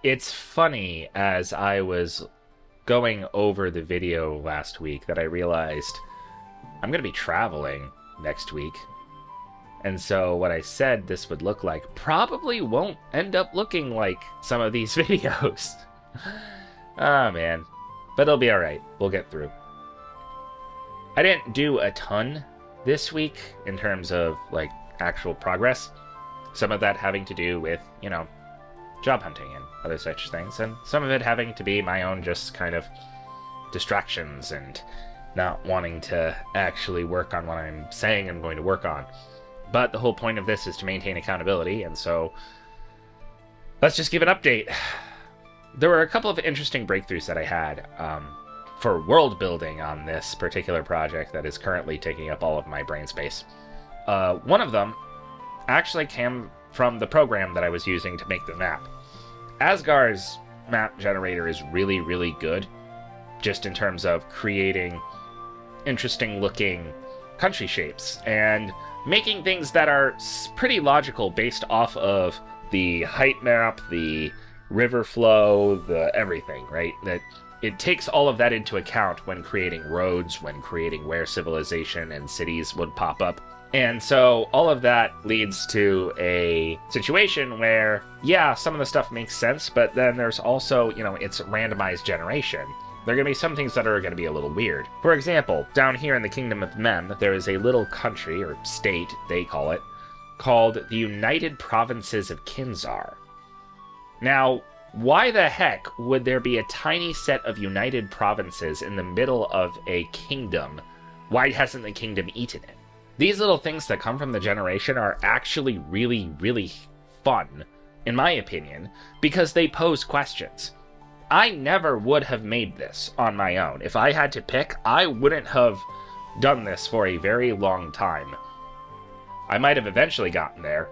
It's funny, as I was going over the video last week, that I realized I'm going to be traveling next week. And so what I said this would look like probably won't end up looking like some of these videos. Oh man. But it'll be alright. We'll get through. I didn't do a ton this week in terms of, like, actual progress. Some of that having to do with, job hunting and other such things, and some of it having to be my own just kind of distractions and not wanting to actually work on what I'm saying I'm going to work on. But the whole point of this is to maintain accountability, and so let's just give an update. There were a couple of interesting breakthroughs that I had for world building on this particular project that is currently taking up all of my brain space. One of them actually came from the program that I was using to make the map. Asgar's map generator is really, really good, just in terms of creating interesting looking country shapes and making things that are pretty logical based off of the height map, the river flow, the everything, right? That it takes all of that into account when creating roads, when creating where civilization and cities would pop up. And so all of that leads to a situation where, yeah, some of the stuff makes sense, but then there's also, it's randomized generation. There are going to be some things that are going to be a little weird. For example, down here in the Kingdom of Men, there is a little country, or state, they call it, called the United Provinces of Kinzar. Now, why the heck would there be a tiny set of united provinces in the middle of a kingdom? Why hasn't the kingdom eaten it? These little things that come from the generation are actually really, really fun, in my opinion, because they pose questions. I never would have made this on my own. If I had to pick, I wouldn't have done this for a very long time. I might have eventually gotten there,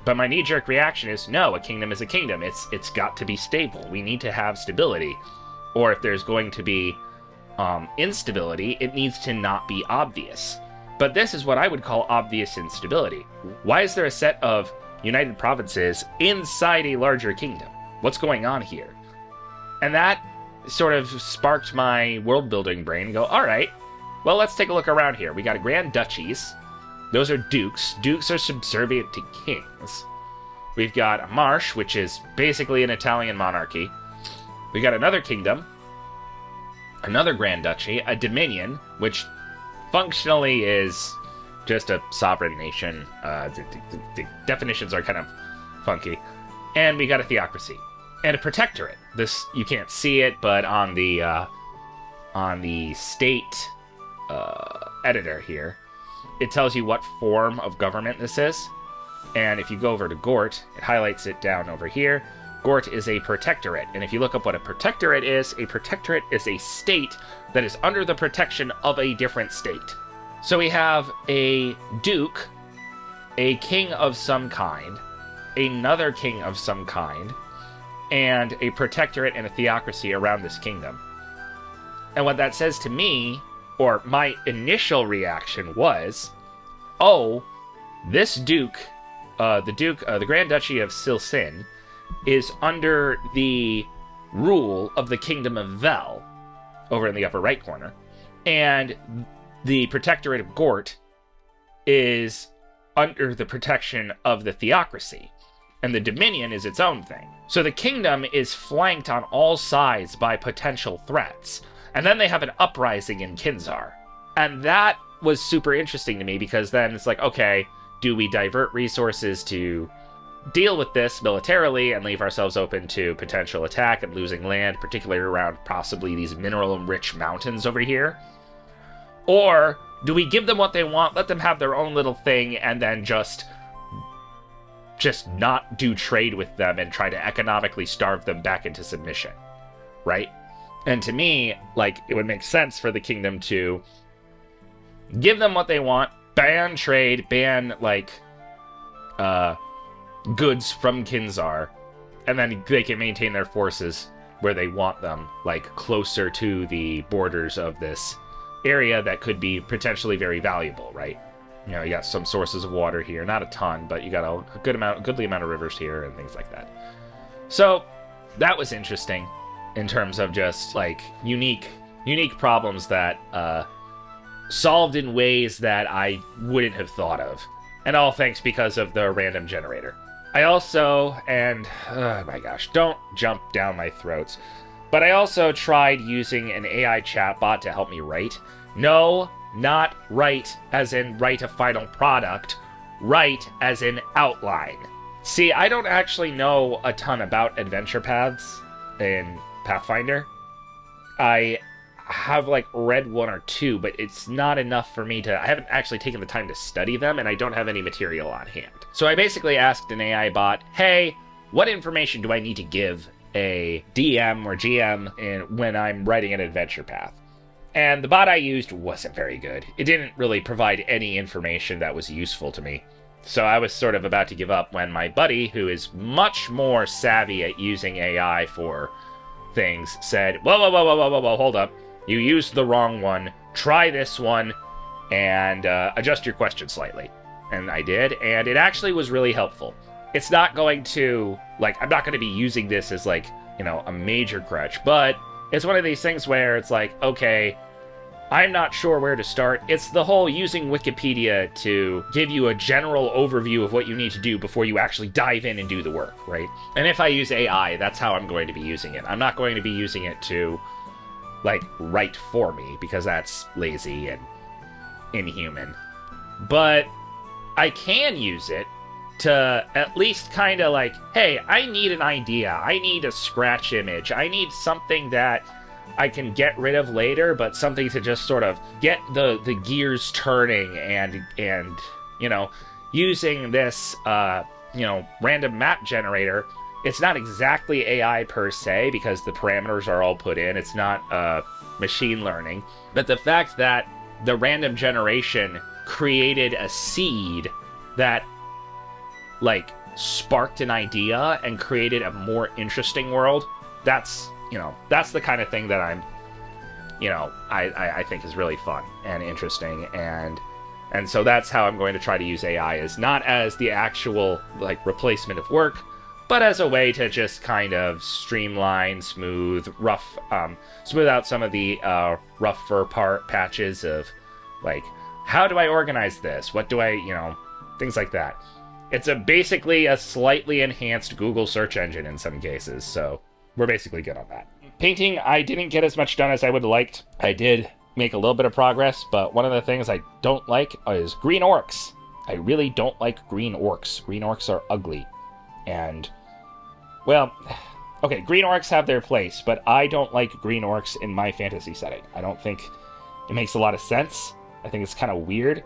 but my knee-jerk reaction is, no, a kingdom is a kingdom. It's got to be stable. We need to have stability. Or if there's going to be instability, it needs to not be obvious. But this is what I would call obvious instability. Why is there a set of united provinces inside a larger kingdom? What's going on here? And that sort of sparked my world-building brain and go, all right, well, let's take a look around here. We got grand duchies. Those are dukes. Dukes are subservient to kings. We've got a marsh, which is basically an Italian monarchy. We got another kingdom, another grand duchy, a dominion, which functionally is just a sovereign nation. The definitions are kind of funky. And we got a theocracy. And a protectorate. This, you can't see it, but on the state editor here, it tells you what form of government this is. And if you go over to Gort, it highlights it down over here. Gort is a protectorate. And if you look up what a protectorate is a state that is under the protection of a different state. So we have a duke, a king of some kind, another king of some kind, and a protectorate and a theocracy around this kingdom. And what that says to me, or my initial reaction was, oh, this duke, the Grand Duchy of Silsin, is under the rule of the Kingdom of Vel, over in the upper right corner. And the Protectorate of Gort is under the protection of the theocracy. And the Dominion is its own thing. So the kingdom is flanked on all sides by potential threats. And then they have an uprising in Kinzar. And that was super interesting to me, because then it's like, okay, do we divert resources to deal with this militarily and leave ourselves open to potential attack and losing land, particularly around possibly these mineral-rich mountains over here? Or do we give them what they want, let them have their own little thing, and then just not do trade with them and try to economically starve them back into submission, right? And to me, like, it would make sense for the kingdom to give them what they want, ban trade, ban, like, goods from Kinzar, and then they can maintain their forces where they want them, like, closer to the borders of this area that could be potentially very valuable, right? You know, you got some sources of water here, not a ton, but you got a goodly amount of rivers here and things like that. So that was interesting in terms of just like unique problems that solved in ways that I wouldn't have thought of. And all thanks because of the random generator. I also, and oh my gosh, don't jump down my throats, but I also tried using an AI chatbot to help me write. No, not write as in write a final product, write as in outline. See, I don't actually know a ton about adventure paths in Pathfinder. I have like read one or two, but it's not enough for me to... I haven't actually taken the time to study them, and I don't have any material on hand. So I basically asked an AI bot, hey, what information do I need to give a DM or GM when I'm writing an adventure path? And the bot I used wasn't very good. It didn't really provide any information that was useful to me. So I was sort of about to give up when my buddy, who is much more savvy at using AI for things, said, whoa, hold up. You used the wrong one. Try this one and adjust your question slightly. And I did, and it actually was really helpful. It's not going to, like, I'm not going to be using this as, like, you know, a major crutch, but it's one of these things where it's like, okay, I'm not sure where to start. It's the whole using Wikipedia to give you a general overview of what you need to do before you actually dive in and do the work, right? And if I use AI, that's how I'm going to be using it. I'm not going to be using it to, like, write for me, because that's lazy and inhuman. But I can use it to at least kind of like, hey, I need an idea. I need a scratch image. I need something that I can get rid of later, but something to just sort of get the gears turning and you know, using this, you know, random map generator. It's not exactly AI per se, because the parameters are all put in. It's not machine learning. But the fact that the random generation created a seed that, like, sparked an idea and created a more interesting world, that's, you know, that's the kind of thing that I'm, you know, I think is really fun and interesting. And so that's how I'm going to try to use AI, is not as the actual, like, replacement of work, but as a way to just kind of streamline, smooth out some of the rougher patches of, like, how do I organize this? What do I, you know, things like that. It's basically a slightly enhanced Google search engine in some cases, so we're basically good on that. Painting, I didn't get as much done as I would have liked. I did make a little bit of progress, but one of the things I don't like is green orcs. I really don't like green orcs. Green orcs are ugly. And, well, okay, green orcs have their place, but I don't like green orcs in my fantasy setting. I don't think it makes a lot of sense. I think it's kind of weird,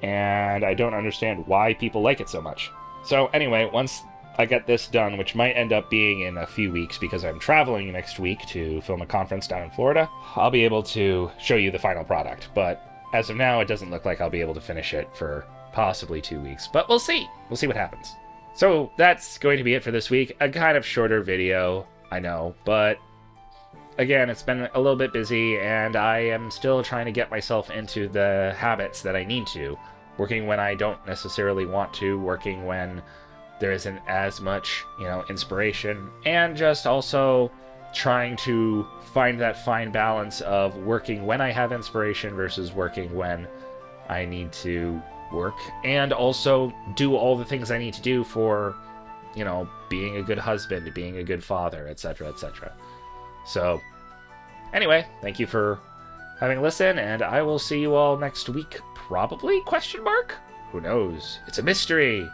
and I don't understand why people like it so much. So anyway, once I get this done, which might end up being in a few weeks because I'm traveling next week to film a conference down in Florida, I'll be able to show you the final product. But as of now, it doesn't look like I'll be able to finish it for possibly 2 weeks, but we'll see. We'll see what happens. So that's going to be it for this week. A kind of shorter video, I know, but again, it's been a little bit busy, and I am still trying to get myself into the habits that I need to. Working when I don't necessarily want to, working when there isn't as much, you know, inspiration, and just also trying to find that fine balance of working when I have inspiration versus working when I need to work, and also do all the things I need to do for, you know, being a good husband, being a good father, etc., etc. So, anyway, thank you for having listened, and I will see you all next week, probably? Question mark? Who knows? It's a mystery!